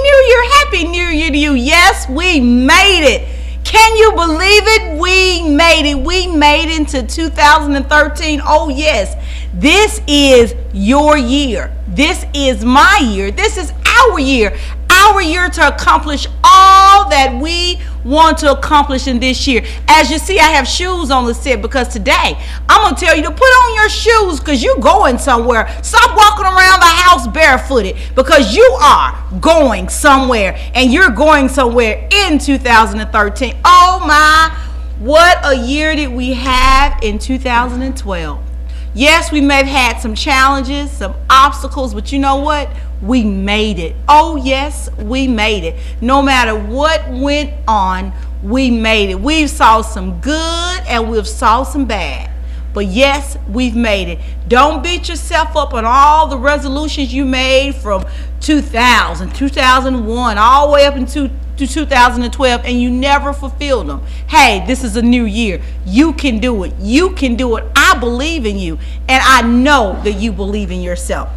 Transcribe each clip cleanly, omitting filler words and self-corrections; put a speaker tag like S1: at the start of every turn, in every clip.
S1: New Year. Happy New Year to you. Yes, we made it. Can you believe it? We made it. We made it into 2013. Oh, yes. This is your year. This is my year. This is our year. Our year to accomplish all that we want to accomplish in this year. As you see, I have shoes on the set because today I'm going to tell you to put on your shoes because you're going somewhere. Stop walking around the house barefooted because you are going somewhere, and you're going somewhere in 2013. Oh my, what a year did we have in 2012. Yes, we may have had some challenges, some obstacles, but you know what? We made it. Oh, yes, we made it. No matter what went on, we made it. We've saw some good and we've saw some bad. But yes, we've made it. Don't beat yourself up on all the resolutions you made from 2000, 2001, all the way up into 2012, and you never fulfilled them. Hey, this is a new year. You can do it. You can do it. I believe in you, and I know that you believe in yourself.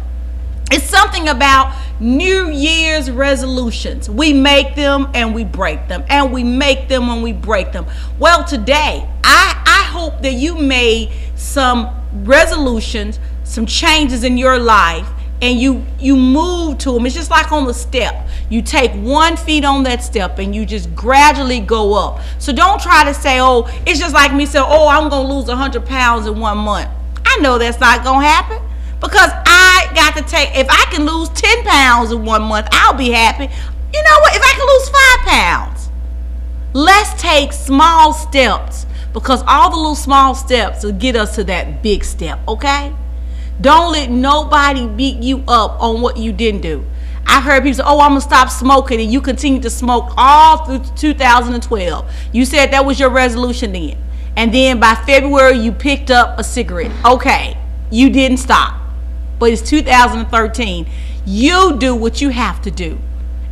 S1: It's something about New Year's resolutions. We make them and we break them, and we make them and we break them. Well, today, I hope that you made some resolutions, some changes in your life, and you move to them. It's just like on the step. You take 1 foot on that step and you just gradually go up. So don't try to say, oh, it's just like me saying, oh, I'm going to lose 100 pounds in 1 month. I know that's not going to happen because I got to take, if I can lose 10 pounds in 1 month, I'll be happy. You know what? If I can lose 5 pounds, let's take small steps because all the little small steps will get us to that big step, okay? Don't let nobody beat you up on what you didn't do. I've heard people say, oh, I'm going to stop smoking, and you continue to smoke all through 2012. You said that was your resolution then. And then by February, you picked up a cigarette. Okay, you didn't stop. But it's 2013. You do what you have to do.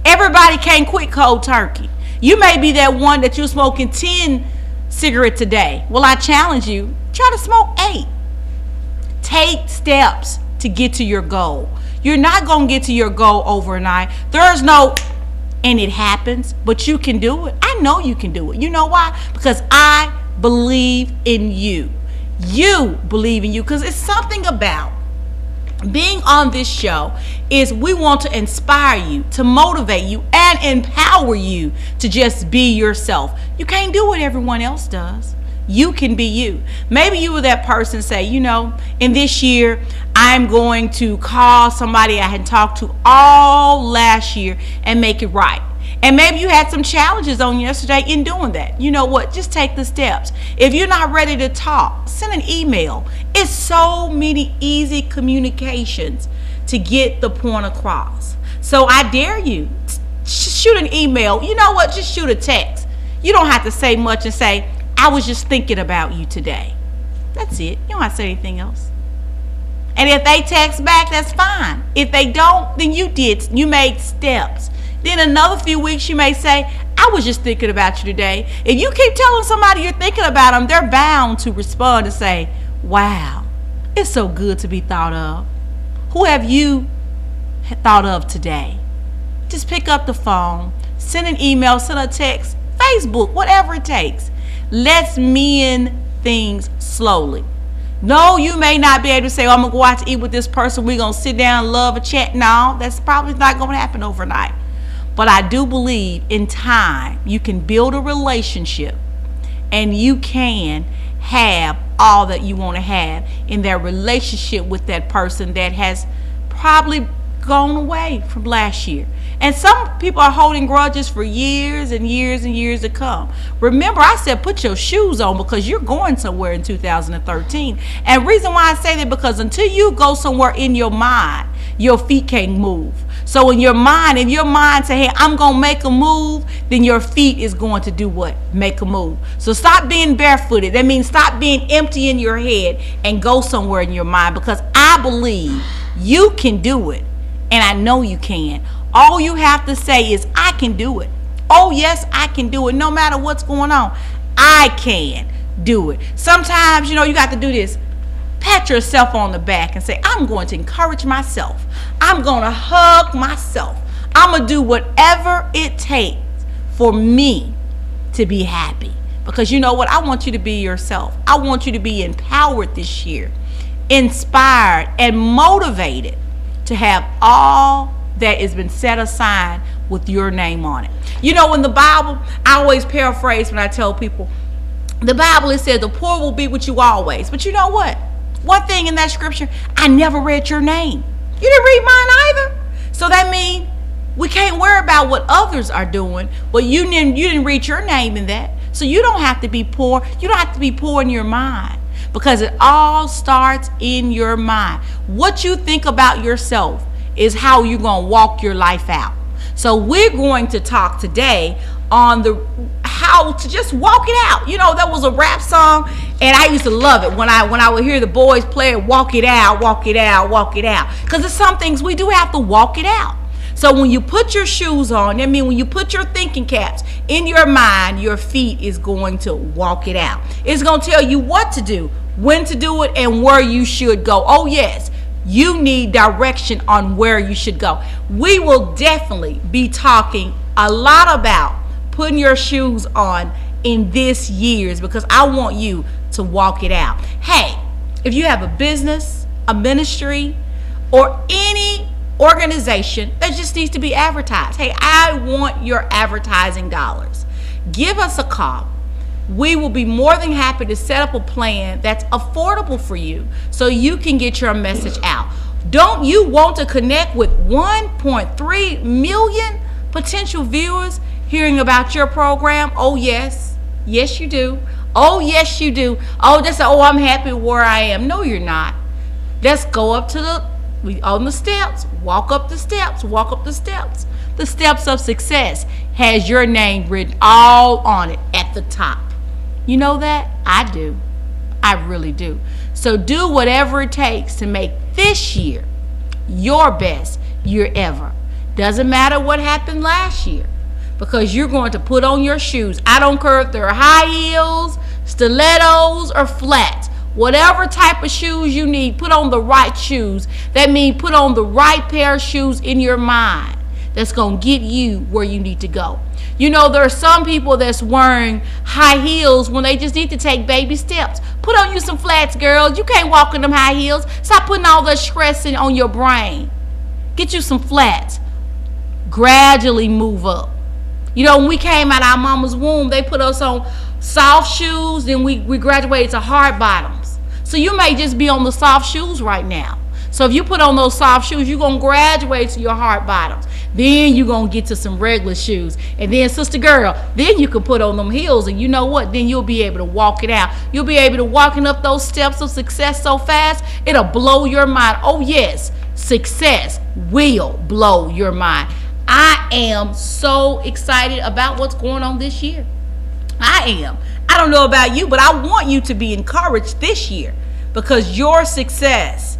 S1: Everybody can't quit cold turkey. You may be that one that you're smoking 10 cigarettes a day. Well, I challenge you, try to smoke 8. Take steps to get to your goal. You're not going to get to your goal overnight. There's no, and it happens, but you can do it. I know you can do it. You know why? Because I believe in you. You believe in you, because it's something about being on this show is we want to inspire you, to motivate you, and empower you to just be yourself. You can't do what everyone else does. You can be you. Maybe you were that person, say, you know, in this year, I'm going to call somebody I had talked to all last year and make it right. And maybe you had some challenges on yesterday in doing that. You know what? Just take the steps. If you're not ready to talk, send an email. It's so many easy communications to get the point across. So I dare you, shoot an email. You know what? Just shoot a text. You don't have to say much and say, I was just thinking about you today. That's it. You don't have to say anything else. And if they text back, that's fine. If they don't, then you made steps. Then another few weeks you may say, I was just thinking about you today. If you keep telling somebody you're thinking about them, they're bound to respond and say, wow, it's so good to be thought of. Who have you thought of today? Just pick up the phone, send an email, send a text, Facebook, whatever it takes. Let's mend things slowly. No, you may not be able to say, oh, I'm going to go out to eat with this person. We're going to sit down, love, a chat. No, that's probably not going to happen overnight. But I do believe in time you can build a relationship and you can have all that you want to have in that relationship with that person that has probably gone away from last year. And some people are holding grudges for years and years and years to come. Remember, I said put your shoes on because you're going somewhere in 2013. And reason why I say that, because until you go somewhere in your mind, your feet can't move. So in your mind, if your mind say, hey, I'm going to make a move, then your feet is going to do what? Make a move. So stop being barefooted. That means stop being empty in your head and go somewhere in your mind, because I believe you can do it. And I know you can. All you have to say is, I can do it. Oh, yes, I can do it. No matter what's going on, I can do it. Sometimes, you know, you got to do this. Pat yourself on the back and say, I'm going to encourage myself. I'm going to hug myself. I'm going to do whatever it takes for me to be happy. Because you know what? I want you to be yourself. I want you to be empowered this year, inspired and motivated to have all that has been set aside with your name on it. You know, in the Bible, I always paraphrase when I tell people, the Bible, it says the poor will be with you always. But you know what? One thing in that scripture, I never read your name. You didn't read mine either. So that means we can't worry about what others are doing, but you didn't read your name in that. So you don't have to be poor. You don't have to be poor in your mind, because it all starts in your mind. What you think about yourself is how you're going to walk your life out. So we're going to talk today on how to just walk it out. You know, that was a rap song, and I used to love it when I would hear the boys play it, walk it out, walk it out, walk it out. Because there's some things we do have to walk it out. So when you put your shoes on, I mean, when you put your thinking caps in your mind, your feet is going to walk it out. It's going to tell you what to do, when to do it, and where you should go. Oh, yes, you need direction on where you should go. We will definitely be talking a lot about putting your shoes on in this year's, because I want you to walk it out. Hey, if you have a business, a ministry, or any organization that just needs to be advertised, hey, I want your advertising dollars. Give us a call. We will be more than happy to set up a plan that's affordable for you so you can get your message out. Don't you want to connect with 1.3 million potential viewers hearing about your program? Oh, yes. Yes, you do. Oh, yes, you do. Oh, just oh, I'm happy where I am. No, you're not. Let's go up to on the steps. Walk up the steps. Walk up the steps. The steps of success has your name written all on it at the top. You know that? I do. I really do. So do whatever it takes to make this year your best year ever. Doesn't matter what happened last year, because you're going to put on your shoes. I don't care if they're high heels, stilettos, or flats. Whatever type of shoes you need, put on the right shoes. That means put on the right pair of shoes in your mind that's going to get you where you need to go. You know, there are some people that's wearing high heels when they just need to take baby steps. Put on you some flats, girls. You can't walk in them high heels. Stop putting all that stress on your brain. Get you some flats. Gradually move up. You know, when we came out of our mama's womb, they put us on soft shoes. Then we graduated to hard bottoms. So you may just be on the soft shoes right now. So if you put on those soft shoes, you're going to graduate to your hard bottoms. Then you're going to get to some regular shoes. And then, sister girl, then you can put on them heels. And you know what? Then you'll be able to walk it out. You'll be able to walking up those steps of success so fast, it'll blow your mind. Oh, yes, success will blow your mind. I am so excited about what's going on this year. I am. I don't know about you, but I want you to be encouraged this year, because your success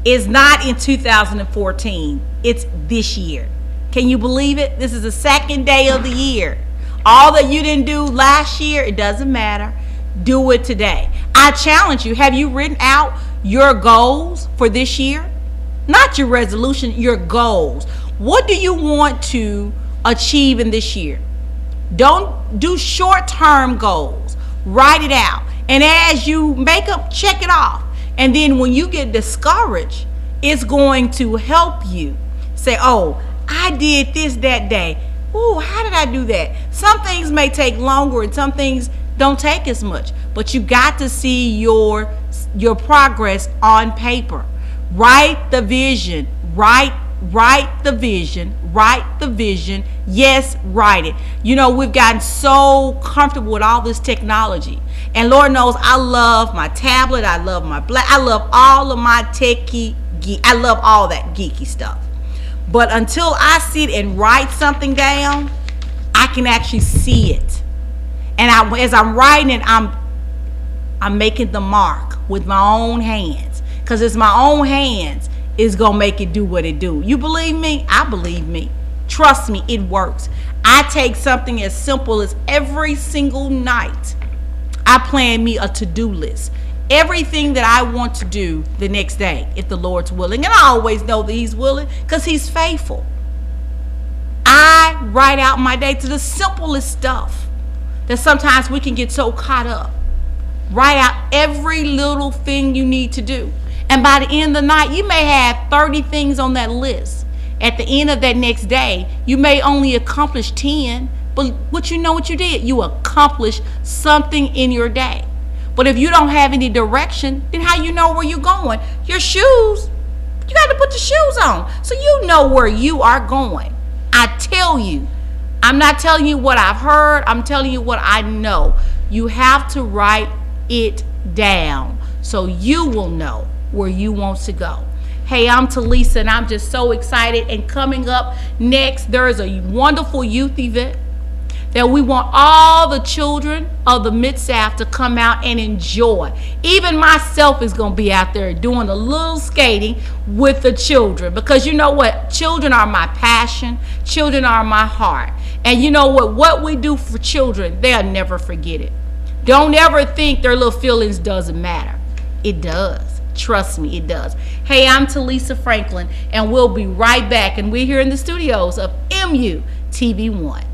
S1: is not in 2014. It's this year. Can you believe it? This is the second day of the year. All that you didn't do last year, it doesn't matter. Do it today. I challenge you. Have you written out your goals for this year? Not your resolution, your goals. What do you want to achieve in this year? Don't do short-term goals. Write it out. And as you make up, check it off. And then when you get discouraged, it's going to help you say, oh, I did this that day. Ooh, how did I do that? Some things may take longer and some things don't take as much. But you got to see your progress on paper. Write the vision. Write the vision. Write the vision. Yes, write it. You know, we've gotten so comfortable with all this technology. And Lord knows I love my tablet. I love my I love all of my techie geek. I love all that geeky stuff. But until I sit and write something down, I can actually see it. And as I'm writing it, I'm making the mark with my own hands. Because it's my own hands is going to make it do what it do. You believe me? I believe me. Trust me, it works. I take something as simple as every single night, I plan me a to-do list. Everything that I want to do the next day, if the Lord's willing. And I always know that He's willing because He's faithful. write out my day to the simplest stuff that sometimes we can get so caught up. Write out every little thing you need to do. And by the end of the night, you may have 30 things on that list. At the end of that next day, you may only accomplish 10, but what you did? You accomplished something in your day. But if you don't have any direction, then how you know where you're going? Your shoes, you got to put the shoes on so you know where you are going. I tell you, I'm not telling you what I've heard, I'm telling you what I know. You have to write it down so you will know where you want to go. Hey, I'm Telisa, and I'm just so excited. And coming up next, there is a wonderful youth event that we want all the children of the Mid-South to come out and enjoy. Even myself is going to be out there doing a little skating with the children, because you know what? Children are my passion. Children are my heart. And you know what we do for children, they'll never forget it. Don't ever think their little feelings doesn't matter. It does. Trust me, it does. Hey, I'm Telisa Franklin, and we'll be right back. And we're here in the studios of MUTV1.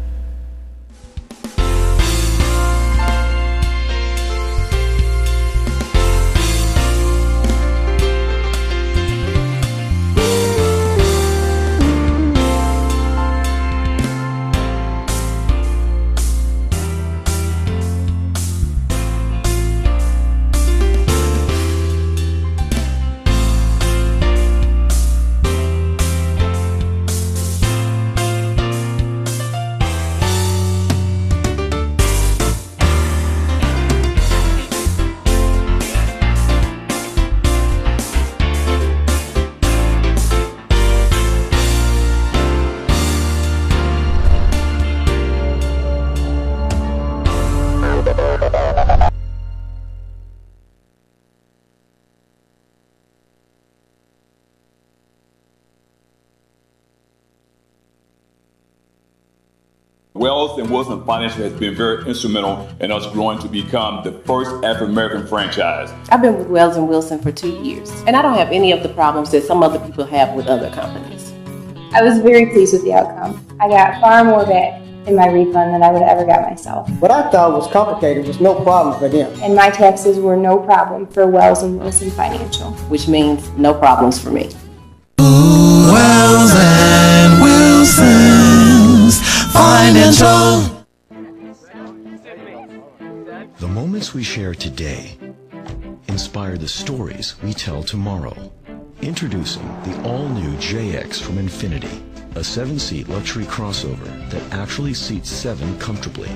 S2: Wells and Wilson Financial has been very instrumental in us growing to become the first African-American franchise.
S3: I've been with Wells and Wilson for 2 years, and I don't have any of the problems that some other people have with other companies.
S4: I was very pleased with the outcome. I got far more back in my refund than I would have ever got myself.
S5: What I thought was complicated was no problem for them.
S4: And my taxes were no problem for Wells and Wilson Financial.
S3: Which means no problems for me.
S6: Wells and Wilson's Financial.
S7: The moments we share today inspire the stories we tell tomorrow. Introducing the all-new JX from Infinity, a 7-seat luxury crossover that actually seats 7 comfortably.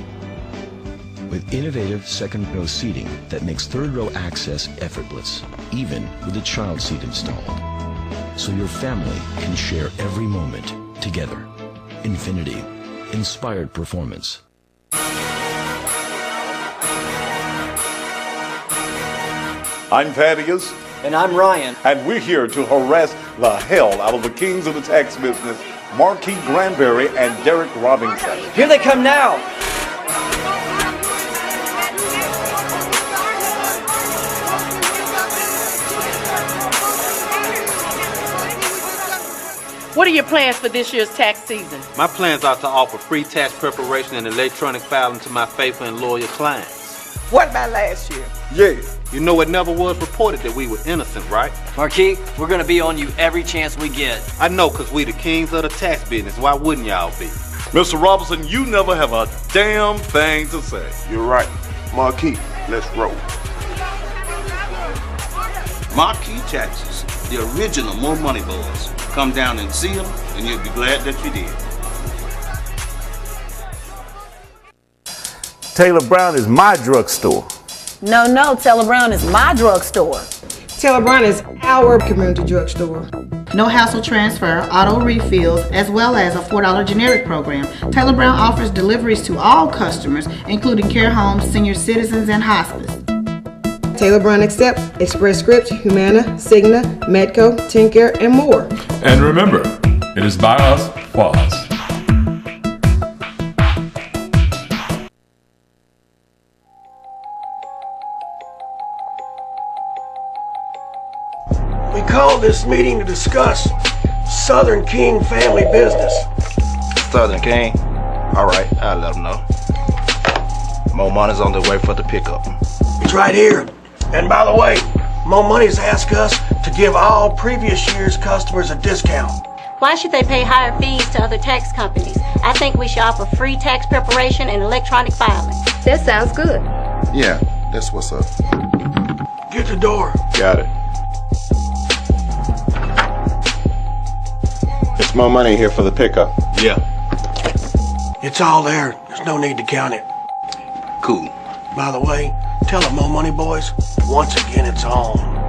S7: With innovative second-row seating that makes third-row access effortless, even with a child seat installed. So your family can share every moment together. Infinity. Inspired performance.
S8: I'm Thaddeus.
S9: And I'm Ryan.
S8: And we're here to harass the hell out of the kings of the tax business, Marquis Granberry and Derek Robinson.
S9: Here they come now.
S3: What are your plans for this year's tax season?
S10: My plans are to offer free tax preparation and electronic filing to my faithful and loyal clients.
S11: What about last year?
S10: Yeah. You know it never was reported that we were innocent, right?
S9: Marquis, we're gonna be on you every chance we get.
S10: I know, cause we the kings of the tax business. Why wouldn't y'all be?
S8: Mr. Robinson, you never have a damn thing to say.
S12: You're right. Marquis, let's roll.
S13: Marquis Taxes, the original More Money Boys. Come down and see them, and you'll be glad that you did.
S14: Taylor Brown is my drugstore.
S15: No, Taylor Brown is my drugstore.
S11: Taylor Brown is our community drugstore.
S16: No hassle transfer, auto refills, as well as a $4 generic program. Taylor Brown offers deliveries to all customers, including care homes, senior citizens, and hospice.
S11: Taylor Brown accepts Express Scripts, Humana, Cigna, Medco, TennCare, and more.
S2: And remember, it is by us, for us.
S12: We called this meeting to discuss Southern King family business.
S17: Southern King? All right, I'll let them know. More money's on the way for the pickup.
S18: It's right here. And by the way, Mo Money's asked us to give all previous year's customers a discount.
S19: Why should they pay higher fees to other tax companies? I think we should offer free tax preparation and electronic filing.
S20: That sounds good.
S12: Yeah, that's what's up.
S18: Get the door.
S12: Got it. It's Mo Money here for the pickup.
S17: Yeah.
S18: It's all there. There's no need to count it.
S17: Cool.
S18: By the way, tell the Mo Money boys, once again it's on.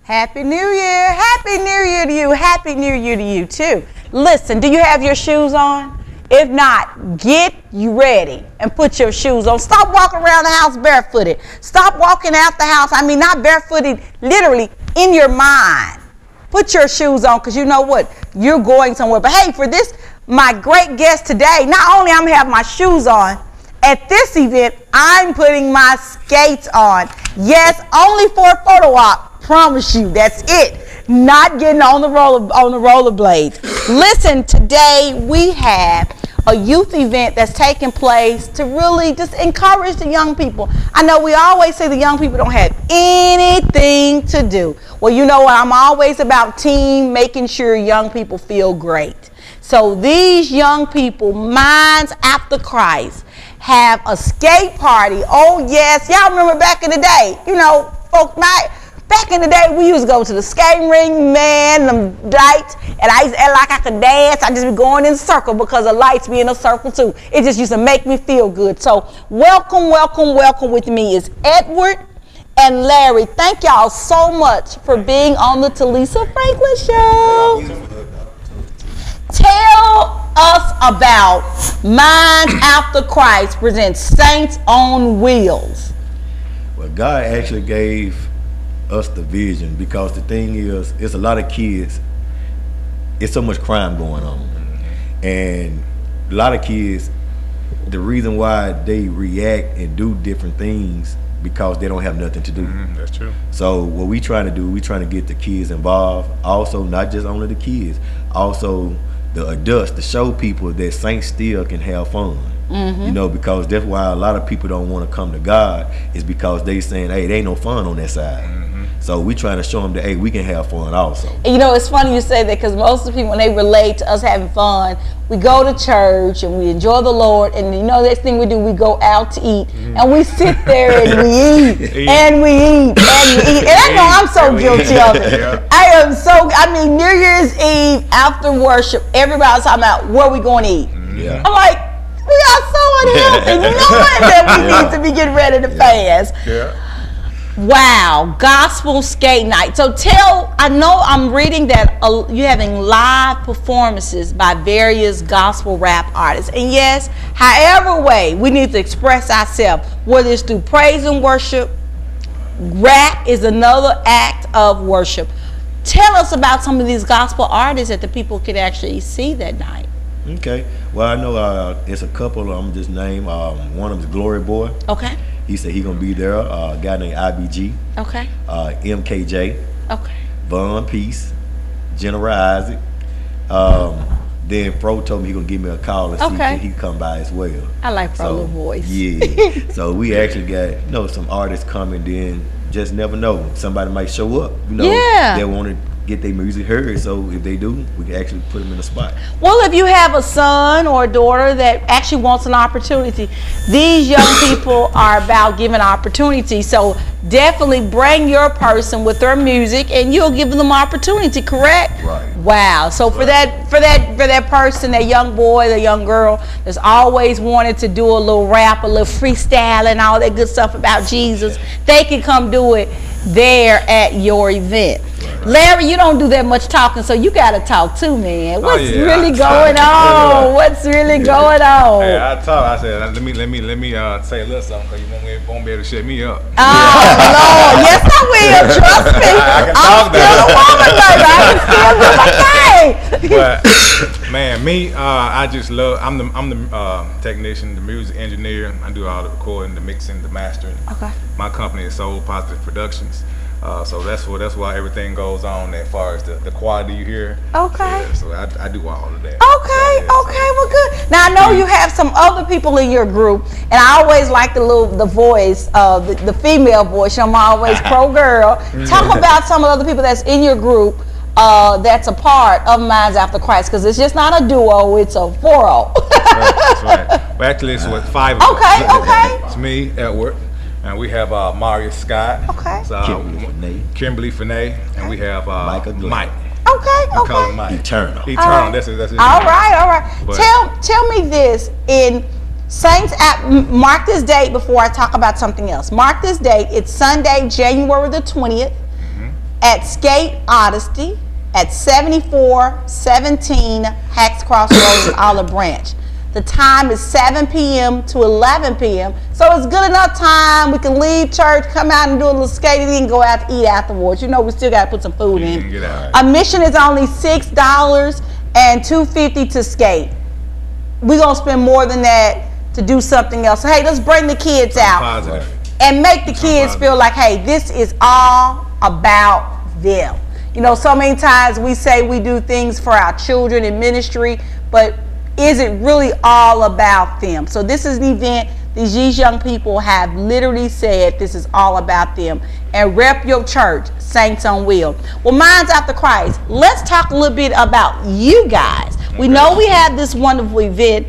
S1: Happy New Year. Happy New Year to you. Happy New Year to you too. Listen, do you have your shoes on? If not, get you ready and put your shoes on. Stop walking around the house barefooted. Stop walking out the house. I mean, not barefooted, literally in your mind. Put your shoes on, because you know what? You're going somewhere. But hey, for this, my great guest today, not only I'm going to have my shoes on, at this event, I'm putting my skates on. Yes, only for a photo op. Promise you, that's it. Not getting on the rollerblades. Listen, today we have a youth event that's taking place to really just encourage the young people. I know we always say the young people don't have anything to do. Well, you know what? I'm always about team, making sure young people feel great. So these young people, minds after Christ, have a skate party. Oh yes, y'all remember back in the day, you know, back in the day, we used to go to the skating ring, man, them lights, and I used to act like I could dance. I just be going in a circle because the lights be in a circle too. It just used to make me feel good. So welcome, welcome, welcome. With me is Edward and Larry. Thank y'all so much for being on the Telisa Franklin Show. Tell us about Minds After Christ presents Saints on Wheels.
S21: Well, God actually gave us the vision, because the thing is, it's a lot of kids, it's so much crime going on, and a lot of kids, the reason why they react and do different things because they don't have nothing to do.
S22: That's true.
S21: So what we trying to do, we trying to get the kids involved, also not just only the kids, also the adults, to show people that saints still can have fun. You know, because that's why a lot of people don't want to come to God, is because they saying, hey, there ain't no fun on that side. So we trying to show them that, hey, we can have fun also.
S1: And you know, it's funny you say that, because most of the people, when they relate to us having fun, we go to church and we enjoy the Lord, and you know, next thing we do, we go out to eat, and we sit there and we eat, and we eat, and we eat. And I know I'm so guilty of it. I mean, New Year's Eve after worship, everybody's talking about where we going to eat. I'm like, we are so unhealthy, knowing that we need to be getting ready to fast. Wow, gospel skate night. So I know I'm reading that you're having live performances by various gospel rap artists. And yes, however way we need to express ourselves, whether it's through praise and worship, rap is another act of worship. Tell us about some of these gospel artists that the people could actually see that night.
S21: Okay, well, I know it's a couple of them just named. One of them is Glory Boy.
S1: Okay.
S21: He said he gonna be there. A guy named IBG.
S1: Okay.
S21: MKJ.
S1: Okay.
S21: Von Peace. General Isaac. Then Fro told me he gonna give me a call and see if he come by as well.
S1: I like Fro little voice.
S21: Yeah. So we actually got some artists coming. Then just never know, somebody might show up. You know, they want to get their music heard. So if they do, we can actually put them in the spot.
S15: Well, if you have a son or a daughter that actually wants an opportunity, these young people are about giving opportunity. So definitely bring your person with their music, and you'll give them opportunity. Correct?
S21: Right.
S15: Wow. So for that person, that young boy, the young girl that's always wanted to do a little rap, a little freestyle, and all that good stuff about Jesus, they can come do it there at your event. Larry, you don't do that much talking, so you got to talk too, man. What's really going on? What's really going on?
S20: Hey, I talk. I said, let me say a little something, because you won't be able to shut me up.
S15: Oh Lord, yes I will. Trust me.
S20: I can talk
S15: I'm still a woman, baby. I can still do my thing.
S20: But man, me, I just love. I'm the technician, the music engineer. I do all the recording, the mixing, the mastering.
S15: Okay.
S20: My company is Soul Positive Productions. So that's why everything goes on as far as the quality you hear.
S15: Okay.
S20: So I do all of that.
S15: Okay, well good. Now I know you have some other people in your group, and I always like the voice, the female voice. I'm always pro girl. Talk about some of the other people that's in your group that's a part of Minds After Christ, because it's just not a duo, it's a 4-0.
S20: That's right. Well, actually it's with 5 of us.
S15: Okay.
S20: It's me, Edward. And we have Marius Scott.
S15: Okay.
S20: Kimberly Finay. And we have Mike.
S15: Okay.
S20: We call him Mike.
S21: Eternal.
S20: Eternal. That's his name.
S15: All right.
S20: But
S15: Tell me this. In Saints app, mark this date before I talk about something else. Mark this date. It's Sunday, January the 20th at Skate Odyssey at 7417 Hacks Cross Road in Olive Branch. The time is 7 p.m. to 11 p.m. So it's good enough time. We can leave church, come out and do a little skating, and go out to eat afterwards. You know, we still got to put some food in. Admission is only $6 and $2.50 to skate. We're going to spend more than that to do something else. So, hey, let's bring the kids out and make the kids feel like, hey, this is all about them. You know, so many times we say we do things for our children in ministry, but is it really all about them? So this is an event these young people have literally said this is all about them. And rep your church, Saints on Wheel. Well, Minds After Christ, let's talk a little bit about you guys. We know we have this wonderful event.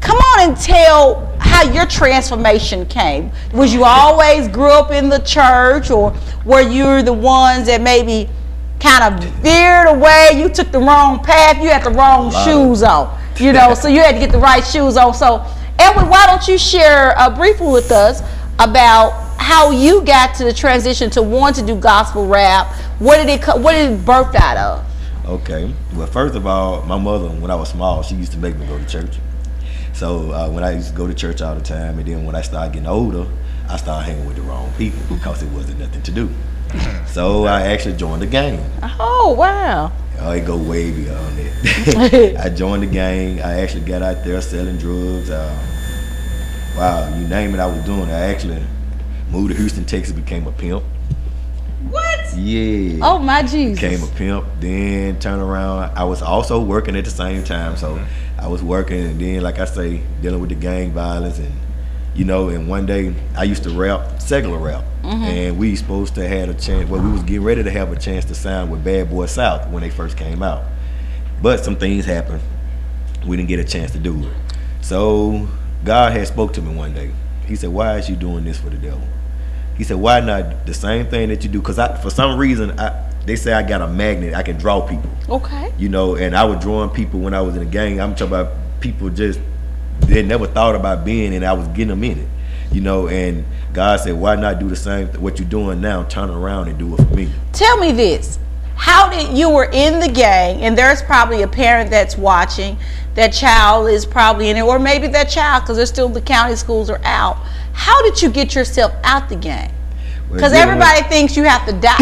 S15: Come on and tell how your transformation came. Was you always grew up in the church, or were you the ones that maybe kind of veered away? You took the wrong path. You had the wrong shoes on. You know, so you had to get the right shoes on. So, Edward, why don't you share briefly with us about how you got to the transition to want to do gospel rap? What did it birth out of?
S21: Okay. Well, first of all, my mother, when I was small, she used to make me go to church. So when I used to go to church all the time, and then when I started getting older, I started hanging with the wrong people because it wasn't nothing to do. So I actually joined the gang.
S15: Oh, wow.
S21: Oh, it go way beyond that. I joined the gang. I actually got out there selling drugs. Wow, you name it, I was doing it. I actually moved to Houston, Texas, became a pimp.
S15: What?
S21: Yeah.
S15: Oh, my Jesus.
S21: Became a pimp, then turned around. I was also working at the same time. So I was working, and then, like I say, dealing with the gang violence. And, you know, and one day I used to rap, secular rap. And we supposed to have a chance, well, we was getting ready to have a chance to sign with Bad Boy South when they first came out. But some things happened. We didn't get a chance to do it. So God had spoke to me one day. He said, why is you doing this for the devil? He said, why not the same thing that you do? Because for some reason, they say I got a magnet. I can draw people.
S15: Okay.
S21: You know, and I was drawing people when I was in the gang. I'm talking about people just, they never thought about being, and I was getting them in it. You know, and God said, why not do the same, what you're doing now, turn around and do it for me.
S15: Tell me this. How did you were in the gang, and there's probably a parent that's watching, that child is probably in it, or maybe that child, because there's still the county schools are out. How did you get yourself out the gang? Because everybody thinks you have to die,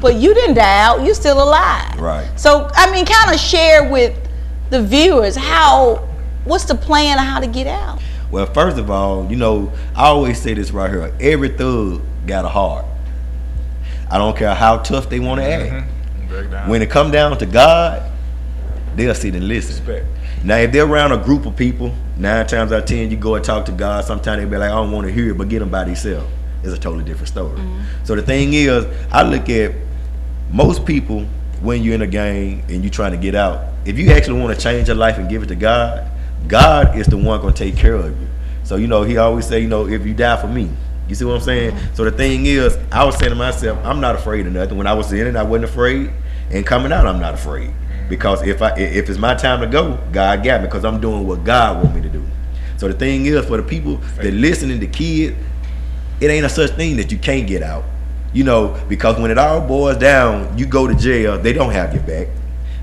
S15: but you didn't die out, you're still alive.
S21: Right.
S15: So, I mean, kind of share with the viewers what's the plan of how to get out?
S21: Well, first of all, you know, I always say this right here. Every thug got a heart. I don't care how tough they want to act. When it come down to God, they'll sit and listen.
S20: Respect.
S21: Now, if they're around a group of people, 9 times out of 10, you go and talk to God. Sometimes they be like, I don't want to hear it, but get them by themselves. It's a totally different story. So the thing is, I look at most people when you're in a gang and you're trying to get out, if you actually want to change your life and give it to God, God is the one going to take care of you. So, you know, he always say, you know, if you die for me. You see what I'm saying? So the thing is, I was saying to myself, I'm not afraid of nothing. When I was in it, I wasn't afraid. And coming out, I'm not afraid. Because if it's my time to go, God got me, because I'm doing what God want me to do. So the thing is, for the people that listening to kids, it ain't a such thing that you can't get out. You know, because when it all boils down, you go to jail, they don't have your back.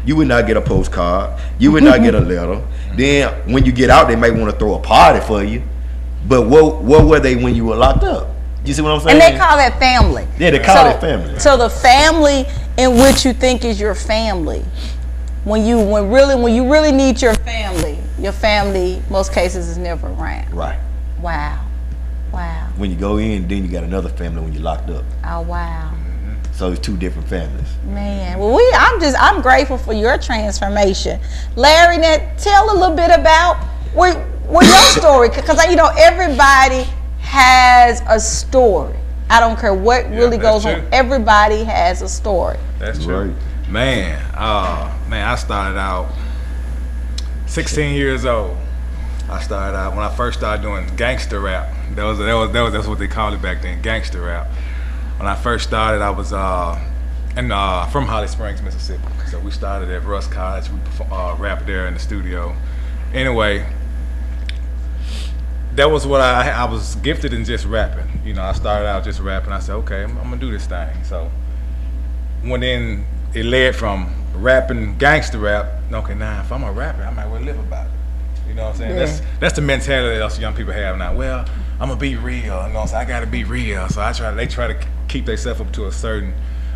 S21: You would not get a postcard. You would not get a letter. Then when you get out, they might want to throw a party for you. But what were they when you were locked up? You see what I'm saying?
S15: And they call that family.
S21: Yeah, they call it family.
S15: So the family in which you think is your family, when you really need your family, most cases is never around.
S21: Right.
S15: Wow. Wow.
S21: When you go in, then you got another family when you're locked up.
S15: Oh wow.
S21: So it's two different families.
S15: Man, well, I'm grateful for your transformation, Larry. Now tell a little bit about where your story, because you know everybody has a story. I don't care what really goes on. Everybody has a story.
S20: That's true. Man, I started out 16 years old. I started out when I first started doing gangster rap. That's what they called it back then, gangster rap. When I first started, I was from Holly Springs, Mississippi. So we started at Russ College. We rapped there in the studio. Anyway, that was what I was gifted in, just rapping. You know, I started out just rapping. I said, okay, I'm gonna do this thing. So when then it led from rapping gangster rap. Okay, now if I'm a rapper, I might well live about it. You know what I'm saying? Yeah. That's the mentality that us young people have now. Well, I'm gonna be real. You know what I'm saying? I gotta be real. So they try to keep themselves up to a certain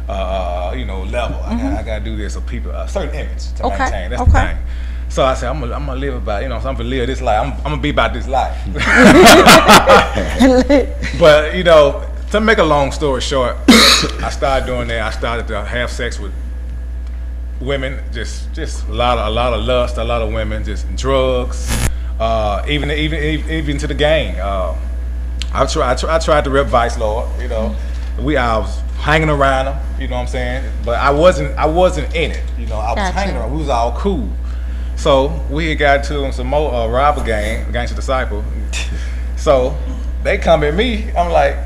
S20: level. I gotta do this, so people a certain image to maintain. That's the thing. So I said, I'm gonna live about, so I'm gonna live this life. I'm gonna be about this life. But to make a long story short, I started doing that. I started to have sex with women, just a lot of lust, a lot of women, just drugs, even to the gang. I tried to rep Vice Lord. I was hanging around them. You know what I'm saying? But I wasn't in it. I was hanging around. We was all cool. So we had got to some more robber gang, Gangster Disciple. So they come at me. I'm like,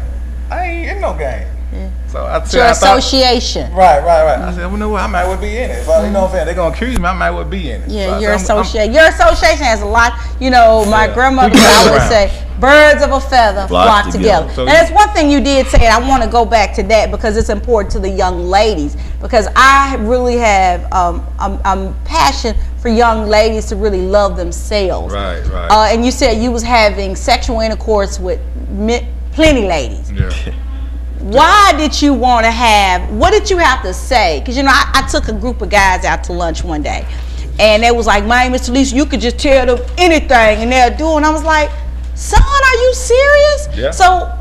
S20: I ain't in no gang. Yeah. So I said,
S15: your association.
S20: Right. I said, well, no, I might well be in it. So, you know what I'm saying? They're going to accuse me, I might well be in it.
S15: Yeah,
S20: so
S15: your association. Your association has a lot, my grandmother would always say, birds of a feather flock together. So, and there's one thing you did say, and I want to go back to that because it's important to the young ladies, because I really have, I'm passionate for young ladies to really love themselves. Right. And you said you was having sexual intercourse with plenty ladies. Yeah. Why did you want to have, what did you have to say? Because, I took a group of guys out to lunch one day, and they was like, man, Mr. Telisa, you could just tell them anything, and they'll do it. And I was like, son, are you serious? Yeah. So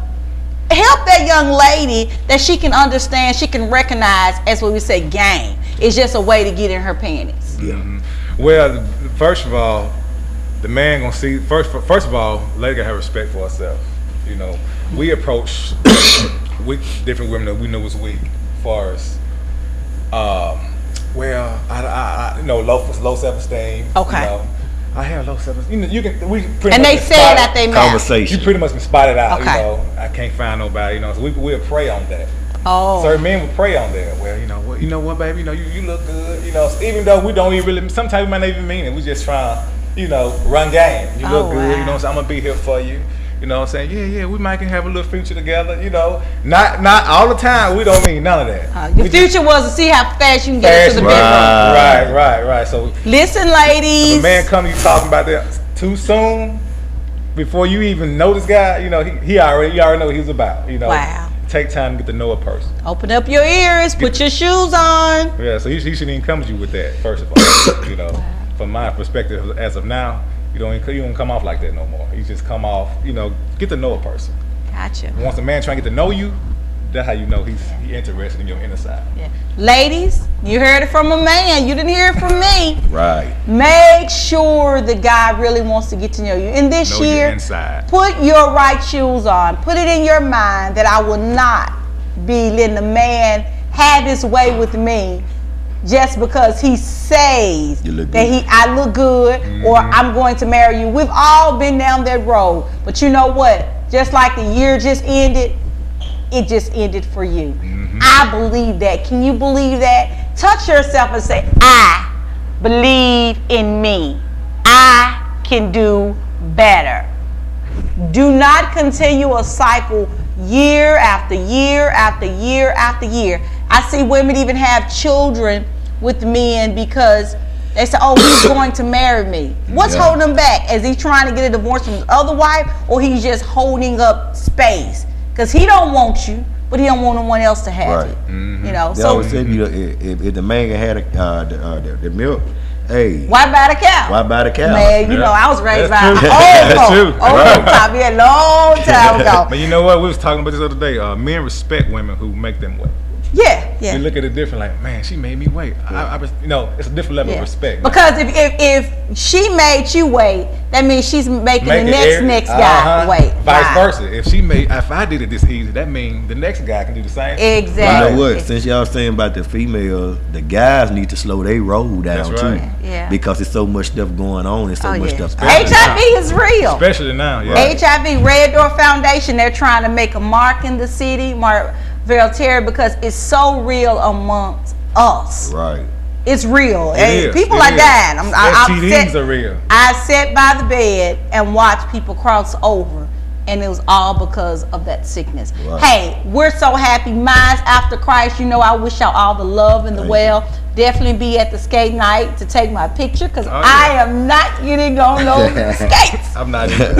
S15: help that young lady that she can understand, she can recognize, as what we say, game. It's just a way to get in her panties.
S20: Yeah. Mm-hmm. Well, first of all, the man gonna see, first of all, lady gotta have respect for herself. We approach with different women that we know was weak, as far as low self-esteem. Okay. I have low self-esteem. You can. We pretty
S15: and
S20: much
S15: they said that they met.
S21: Conversation.
S20: You pretty much been spotted out.
S15: Okay.
S20: I can't find nobody. So we'll prey on that.
S15: Oh.
S20: Certain men will prey on that. Well, you know what, baby. You look good. Even though we don't even really. Sometimes we might not even mean it. We just trying, run game. You look good.
S15: Wow.
S20: So I'm gonna be here for you. You know what I'm saying? Yeah, we might can have a little future together, Not all the time. We don't mean none of that.
S15: The future was to see how fast you can get into the bedroom.
S20: Right. So
S15: listen, ladies.
S20: If a man come to you talking about that too soon, before you even know this guy, he already know what he's about.
S15: Wow.
S20: Take time to get to know a person.
S15: Open up your ears, put your shoes on.
S20: Yeah, so he shouldn't even come to you with that, first of all. Wow. From my perspective as of now, you don't come off like that no more. You just come off, get to know a person.
S15: Gotcha.
S20: Once a man trying to get to know you, that's how you know he's interested in your inner side.
S15: Yeah. Ladies, you heard it from a man. You didn't hear it from me.
S21: Right.
S15: Make sure the guy really wants to get to know you. And this year, put your right shoes on. Put it in your mind that I will not be letting a man have his way with me just because he says that I look good or I'm going to marry you. We've all been down that road. But you know what? Just like the year just ended, it just ended for you. I believe that. Can you believe that? Touch yourself and say, I believe in me. I can do better. Do not continue a cycle year after year after year after year. I see women even have children with men because they say, oh, he's going to marry me. What's holding him back? Is he trying to get a divorce from his other wife, or he's just holding up space? Because he don't want you, but he don't want no one else to have it. You know,
S21: they always say if the man had the milk, hey,
S15: why buy the cow?
S21: Why buy the cow?
S15: Man, you know, I was raised by old time, a long time ago.
S20: But you know what? We was talking about this the other day. Men respect women who make them wait.
S15: Yeah.
S20: We look at it different, like, man, she made me wait. It's a different level of respect.
S15: Because if she made you wait, that means she's making the next guy wait.
S20: Vice versa. If I did it this easy, that means the next guy can do the same.
S15: Exactly.
S21: You know what? Since y'all saying about the females, the guys need to slow their roll down too.
S15: Yeah.
S21: Because there's so much stuff going on and so much stuff.
S15: HIV is real.
S20: Especially now.
S15: HIV, Red Door Foundation, they're trying to make a mark in the city, Terry, because it's so real amongst us.
S21: Right.
S15: It's real.
S20: It
S15: people are dying.
S20: STDs are real.
S15: I sat by the bed and watched people cross over, and it was all because of that sickness.
S21: Right.
S15: Hey, we're so happy. Minds After Christ. You know, I wish y'all all the love and the well. Definitely be at the skate night to take my picture, because I am not getting on those skates.
S20: I'm not either.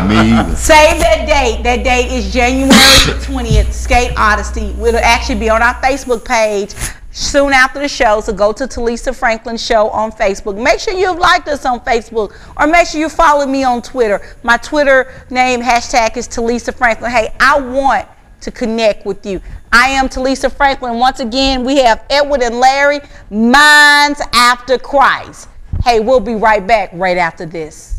S21: Me either.
S15: Save that date. That date is January the 20th, Skate Odyssey. It'll actually be on our Facebook page soon after the show, so go to Telisa Franklin Show on Facebook. Make sure you've liked us on Facebook, or make sure you follow me on Twitter. My Twitter name hashtag is Telisa Franklin. Hey, I want to connect with you. I am Telisa Franklin. Once again, we have Edward and Larry, Minds After Christ. Hey, we'll be right back right after this.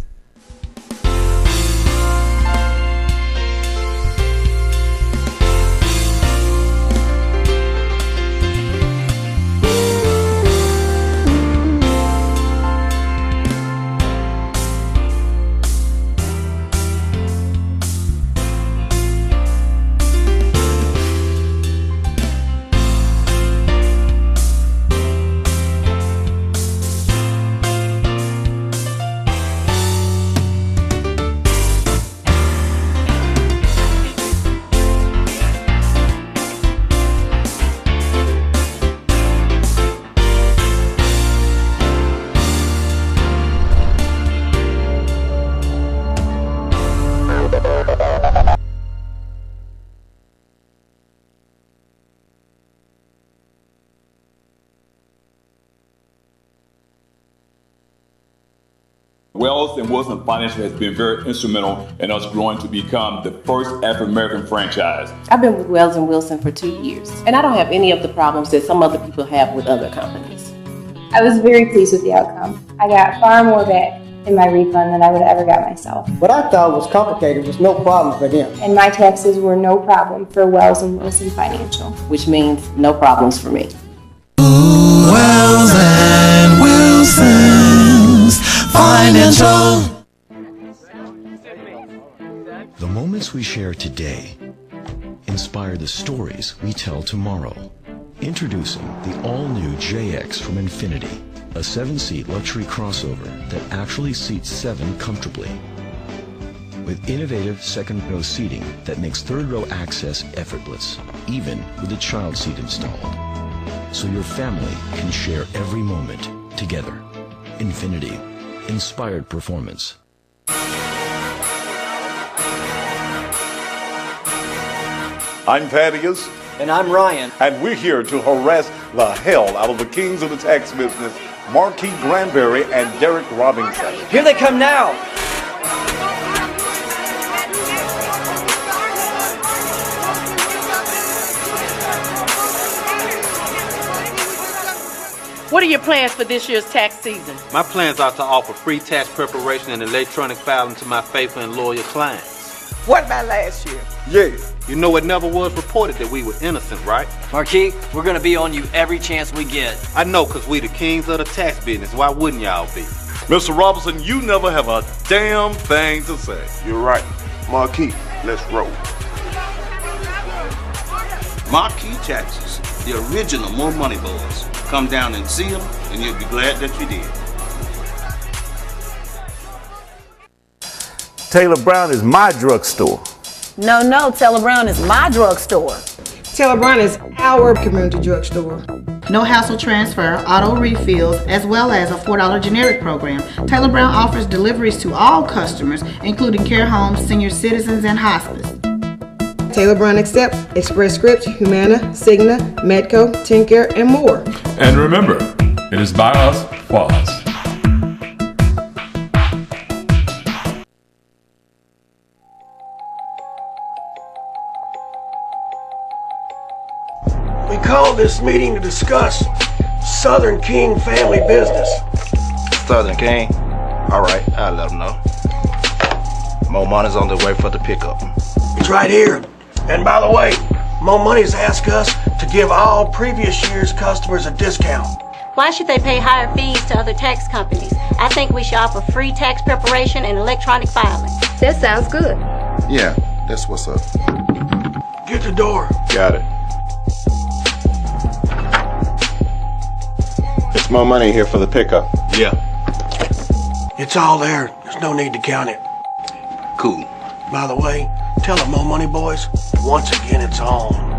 S2: Wells and Wilson Financial has been very instrumental in us growing to become the first African-American franchise.
S3: I've been with Wells and Wilson for 2 years, and I don't have any of the problems that some other people have with other companies.
S4: I was very pleased with the outcome. I got far more back in my refund than I would have ever got myself.
S5: What I thought was complicated was no problem for them.
S4: And my taxes were no problem for Wells and Wilson Financial.
S3: Which means no problems for me.
S6: Wells and Wilson's Financial.
S7: The moments we share today inspire the stories we tell tomorrow. Introducing the all-new JX from Infinity, a 7-seat luxury crossover that actually seats 7 comfortably. With innovative second-row seating that makes third-row access effortless, even with a child seat installed. So your family can share every moment together. Infinity. Inspired performance.
S8: I'm Thaddeus.
S9: And I'm Ryan.
S8: And we're here to harass the hell out of the kings of the tax business, Marquis Granberry and Derek Robinson.
S9: Here they come now.
S22: What are your plans for this year's tax season?
S10: My plans are to offer free tax preparation and electronic filing to my faithful and loyal clients.
S22: What about last year?
S8: Yeah,
S10: You know it never was reported that we were innocent, right?
S9: Marquis, we're gonna be on you every chance we get.
S10: I know, cause we the kings of the tax business. Why wouldn't y'all be?
S8: Mr. Robinson, you never have a damn thing to say.
S12: You're right. Marquis, let's roll.
S13: Marquis Taxes, the original More Money Boys. Come down and see them, and you'll be glad that you did.
S8: Taylor Brown is my drugstore.
S15: No, Taylor Brown is my drugstore.
S11: Taylor Brown is our community drugstore.
S16: No hassle transfer, auto refills, as well as a $4 generic program. Taylor Brown offers deliveries to all customers, including care homes, senior citizens, and hospice.
S11: Taylor Brown accepts Express Scripts, Humana, Cigna, Medco, TennCare, and more.
S2: And remember, it is by us, for us.
S18: We called this meeting to discuss Southern King family business.
S17: Southern King? All right, I'll let them know. More money's on the way for the pickup.
S18: It's right here. And by the way, Mo Money's asked us to give all previous year's customers a discount.
S19: Why should they pay higher fees to other tax companies? I think we should offer free tax preparation and electronic filing.
S4: That sounds good.
S12: Yeah, that's what's up.
S18: Get the door.
S12: Got it. It's more money here for the pickup.
S17: Yeah.
S18: It's all there. There's no need to count it.
S17: Cool.
S18: By the way, tell the Mo Money boys, once again it's on.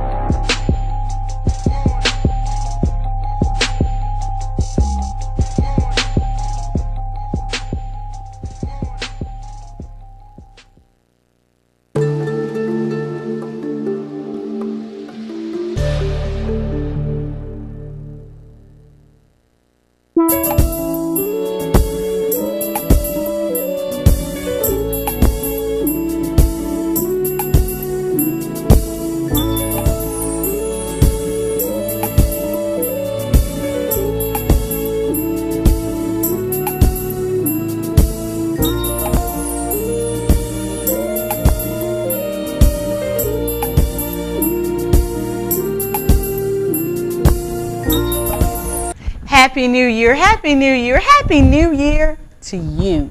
S15: Happy New Year, Happy New Year, Happy New Year to you.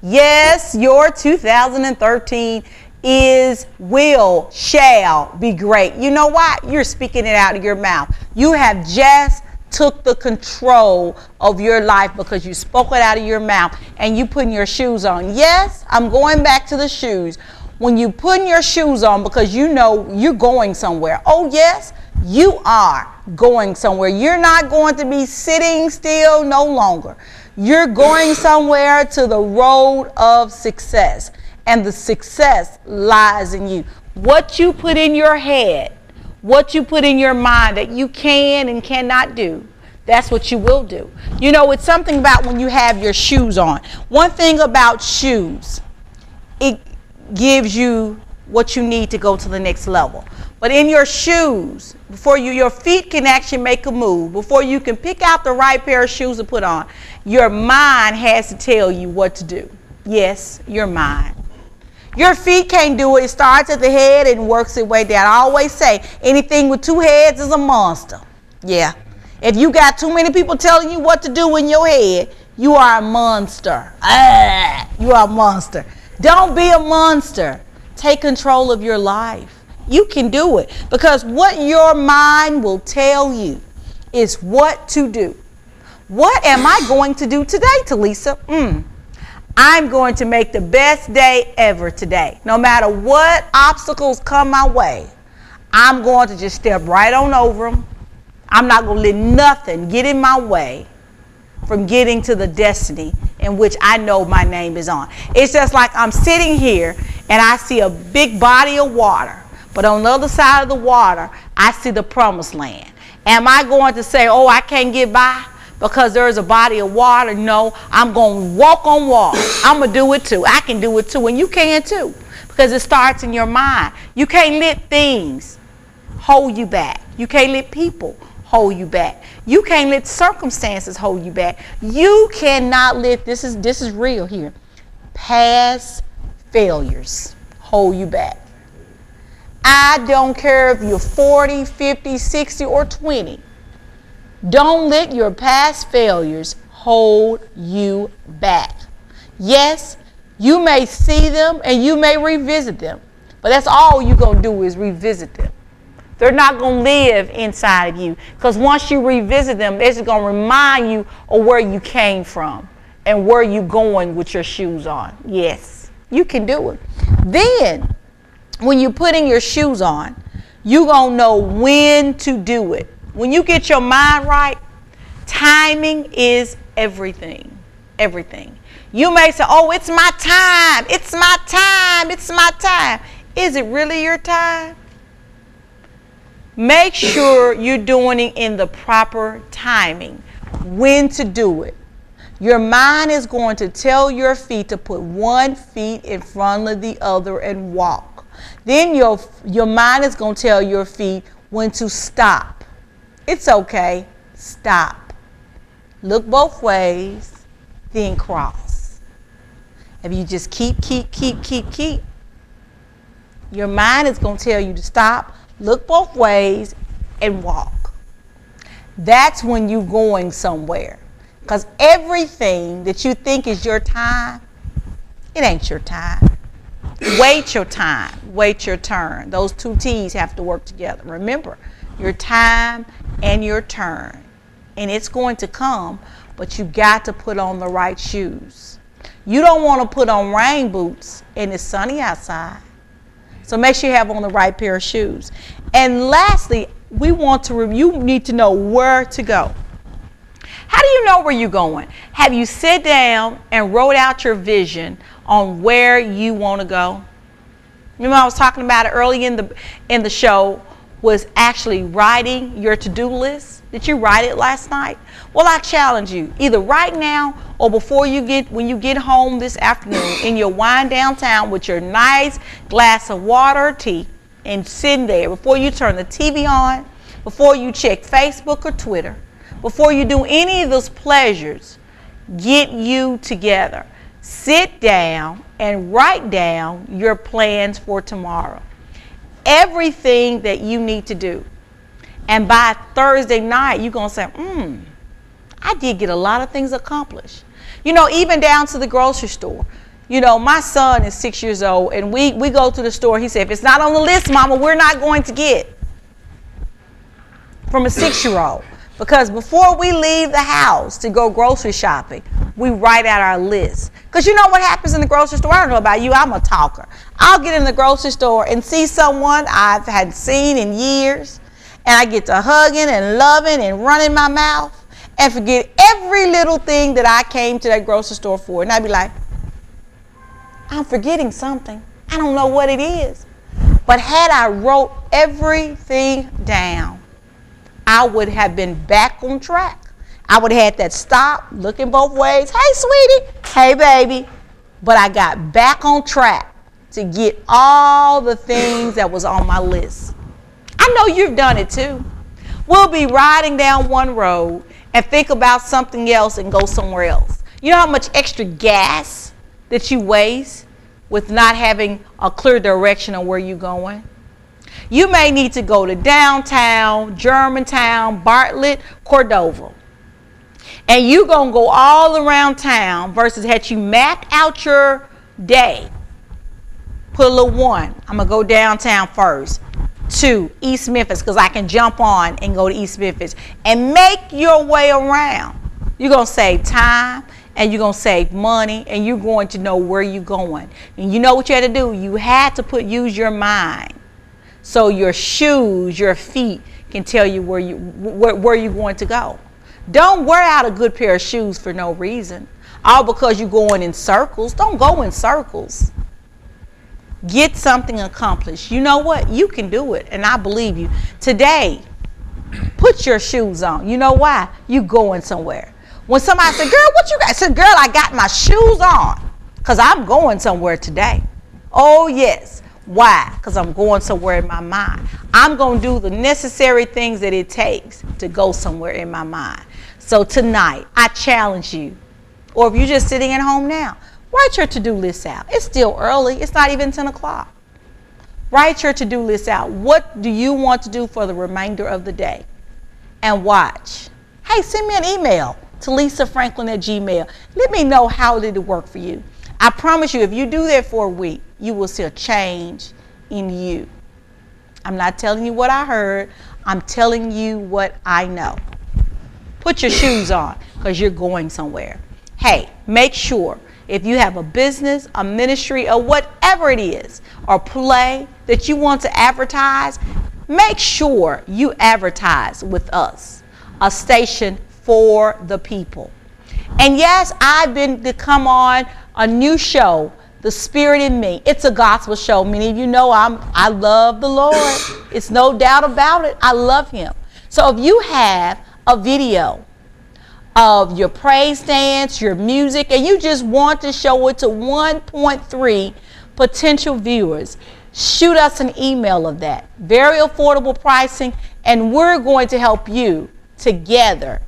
S15: Yes, your 2013 shall be great. You know why? You're speaking it out of your mouth. You have just took the control of your life because you spoke it out of your mouth and you putting your shoes on. Yes, I'm going back to the shoes. When you putting your shoes on because you know you're going somewhere. Oh yes, you are going somewhere. You're not going to be sitting still no longer. You're going somewhere to the road of success. And the success lies in you. What you put in your head, what you put in your mind that you can and cannot do, that's what you will do. You know, it's something about when you have your shoes on. One thing about shoes, it gives you what you need to go to the next level. But in your shoes, before your feet can actually make a move, before you can pick out the right pair of shoes to put on, your mind has to tell you what to do. Yes, your mind. Your feet can't do it. It starts at the head and works its way down. I always say, anything with two heads is a monster. Yeah. If you got too many people telling you what to do in your head, you are a monster. You are a monster. Don't be a monster. Take control of your life. You can do it because what your mind will tell you is what to do. What am I going to do today, Telisa? I'm going to make the best day ever today. No matter what obstacles come my way, I'm going to just step right on over them. I'm not going to let nothing get in my way from getting to the destiny in which I know my name is on. It's just like I'm sitting here and I see a big body of water. But on the other side of the water, I see the promised land. Am I going to say, oh, I can't get by because there is a body of water? No, I'm going to walk on water. I'm going to do it too. I can do it too, and you can too because it starts in your mind. You can't let things hold you back. You can't let people hold you back. You can't let circumstances hold you back. You cannot let, this is real here, past failures hold you back. I don't care if you're 40, 50, 60, or 20. Don't let your past failures hold you back. Yes, you may see them and you may revisit them, but that's all you're going to do is revisit them. They're not going to live inside of you, because once you revisit them, they're just going to remind you of where you came from and where you're going with your shoes on. Yes, you can do it. Then, when you're putting your shoes on, you're going to know when to do it. When you get your mind right, timing is everything. Everything. You may say, oh, it's my time. It's my time. It's my time. Is it really your time? Make sure you're doing it in the proper timing, when to do it. Your mind is going to tell your feet to put one foot in front of the other and walk. Then your mind is going to tell your feet when to stop. It's okay. Stop. Look both ways, then cross. If you just keep, your mind is going to tell you to stop, look both ways, and walk. That's when you're going somewhere. Because everything that you think is your time, it ain't your time. Wait your time. Wait your turn. Those two T's have to work together. Remember, your time and your turn. And it's going to come, but you got to put on the right shoes. You don't want to put on rain boots and it's sunny outside. So make sure you have on the right pair of shoes. And lastly, you need to know where to go. How do you know where you're going? Have you sit down and wrote out your vision on where you want to go? Remember I was talking about it early in the show, was actually writing your to-do list. Did you write it last night? Well, I challenge you, either right now or when you get home this afternoon, in your wind downtown with your nice glass of water or tea, and sitting there before you turn the TV on, before you check Facebook or Twitter, before you do any of those pleasures, get you together. Sit down and write down your plans for tomorrow. Everything that you need to do. And by Thursday night, you're going to say, I did get a lot of things accomplished. Even down to the grocery store. My son is 6 years old, and we go to the store. He said, if it's not on the list, Mama, we're not going to get. From a 6-year-old. Because before we leave the house to go grocery shopping, we write out our list. Because you know what happens in the grocery store? I don't know about you, I'm a talker. I'll get in the grocery store and see someone I've had seen in years, and I get to hugging and loving and running my mouth and forget every little thing that I came to that grocery store for. And I'd be like, I'm forgetting something. I don't know what it is. But had I wrote everything down, I would have been back on track. I would have had that stop, looking both ways. Hey, sweetie. Hey, baby. But I got back on track to get all the things that was on my list. I know you've done it too. We'll be riding down one road and think about something else and go somewhere else. You know how much extra gas that you waste with not having a clear direction on where you're going? You may need to go to downtown, Germantown, Bartlett, Cordova. And you're going to go all around town versus had you map out your day. Put a little 1, I'm going to go downtown first. 2, East Memphis, because I can jump on and go to East Memphis. And make your way around. You're going to save time and you're going to save money and you're going to know where you're going. And you know what you had to do? You had to use your mind. So your shoes, your feet can tell you where you're going to go. Don't wear out a good pair of shoes for no reason. All because you're going in circles. Don't go in circles. Get something accomplished. You know what? You can do it, and I believe you. Today, put your shoes on. You know why? You going somewhere. When somebody said, girl, what you got? I said, girl, I got my shoes on because I'm going somewhere today. Oh, yes. Why? Because I'm going somewhere in my mind. I'm going to do the necessary things that it takes to go somewhere in my mind. So tonight, I challenge you, or if you're just sitting at home now, write your to-do list out. It's still early. It's not even 10 o'clock. Write your to-do list out. What do you want to do for the remainder of the day? And watch. Hey, send me an email to lisafranklin@gmail. Let me know how did it work for you. I promise you, if you do that for a week, you will see a change in you. I'm not telling you what I heard. I'm telling you what I know. Put your shoes on because you're going somewhere. Hey, make sure if you have a business, a ministry, or whatever it is, or play that you want to advertise, make sure you advertise with us, a station for the people. And yes, I've been to come on a new show, The Spirit in Me. It's a gospel show. Many of you know I love the Lord. It's no doubt about it. I love him. So if you have a video of your praise dance, your music, and you just want to show it to 1.3 potential viewers, shoot us an email of that. Very affordable pricing, and we're going to help you together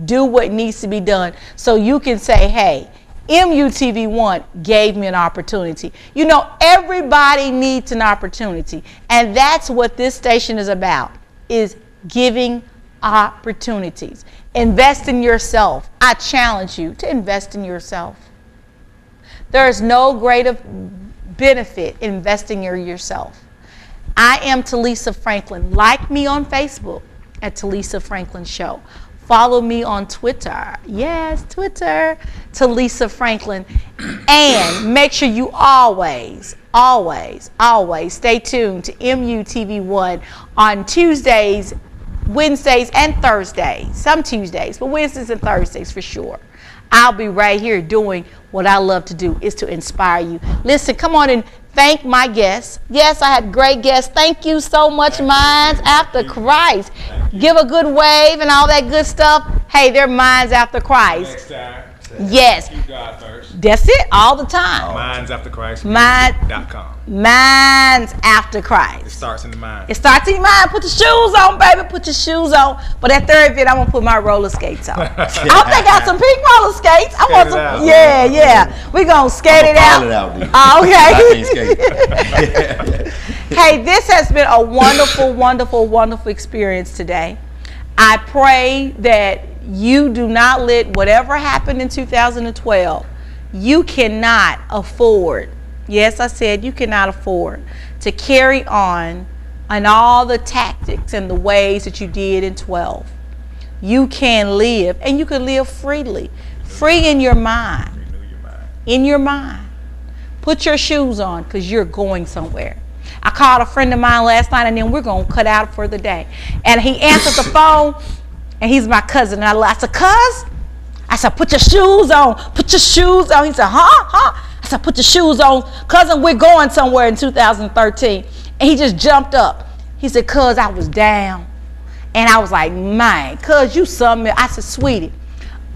S15: do what needs to be done so you can say, hey, MUTV1 gave me an opportunity. You know, everybody needs an opportunity, and that's what this station is about, is giving opportunities. Invest in yourself. I challenge you to invest in yourself. There is no greater benefit in investing in yourself. I am Telisa Franklin. Like me on Facebook at Telisa Franklin Show. Follow me on Twitter. Yes, Twitter, Telisa Franklin. And make sure you always stay tuned to MUTV1 on Tuesdays, Wednesdays, and Thursdays. Some Tuesdays, but Wednesdays and Thursdays for sure. I'll be right here doing what I love to do, is to inspire you. Listen, come on and thank my guests. Yes, I had great guests. Thank you so much, Minds After Christ. Give a good wave and all that good stuff. Hey, they're Minds After Christ.
S20: Next time.
S15: Yes.
S20: Keep God first.
S15: That's it, all the time.
S20: Minds After Christ.
S15: Minds After Christ.
S20: It starts in the mind.
S15: It starts in your mind. Put your shoes on, baby. Put your shoes on. But at third bit, I'm gonna put my roller skates on. I hope they got some pink roller skates. I want some. Yeah. We're gonna skate it out. Okay. Hey, this has been a wonderful experience today. I pray that you do not let whatever happened in 2012, you cannot afford, yes, I said you cannot afford to carry on all the tactics and the ways that you did in 12. You can live, and you can live freely, free in your mind. In your mind. Put your shoes on because you're going somewhere. I called a friend of mine last night, and then we're going to cut out for the day. And he answered the phone, and he's my cousin. And I said, cuz? I said, put your shoes on. Put your shoes on. He said, huh? I said, put your shoes on. Cousin, we're going somewhere in 2013. And he just jumped up. He said, cuz, I was down. And I was like, man, cuz, you something. I said, sweetie,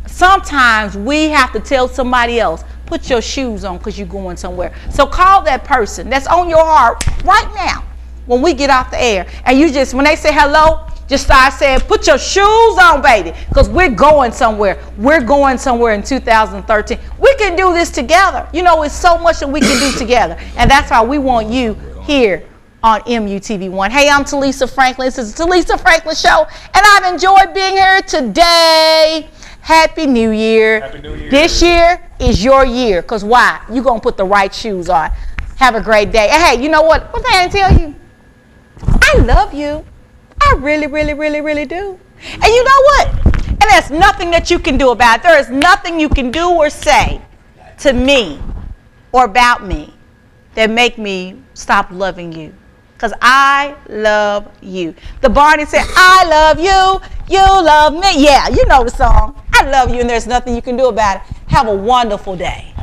S15: sometimes we have to tell somebody else, put your shoes on because you're going somewhere. So call that person that's on your heart right now when we get off the air. And you just, when they say hello, just start saying, put your shoes on, baby, because we're going somewhere. We're going somewhere in 2013. We can do this together. You know, it's so much that we can do together. And that's why we want you here on MUTV1. Hey, I'm Telisa Franklin. This is the Telisa Franklin Show, and I've enjoyed being here today. Happy New Year.
S20: Happy New Year.
S15: This year is your year, because why? You're going to put the right shoes on. Have a great day. And hey, you know what? One thing I tell you, I love you. I really do. And you know what? And there's nothing that you can do about it. There is nothing you can do or say to me or about me that make me stop loving you. Because I love you. The Barney said, I love you. You love me. Yeah, you know the song. I love you, and there's nothing you can do about it. Have a wonderful day.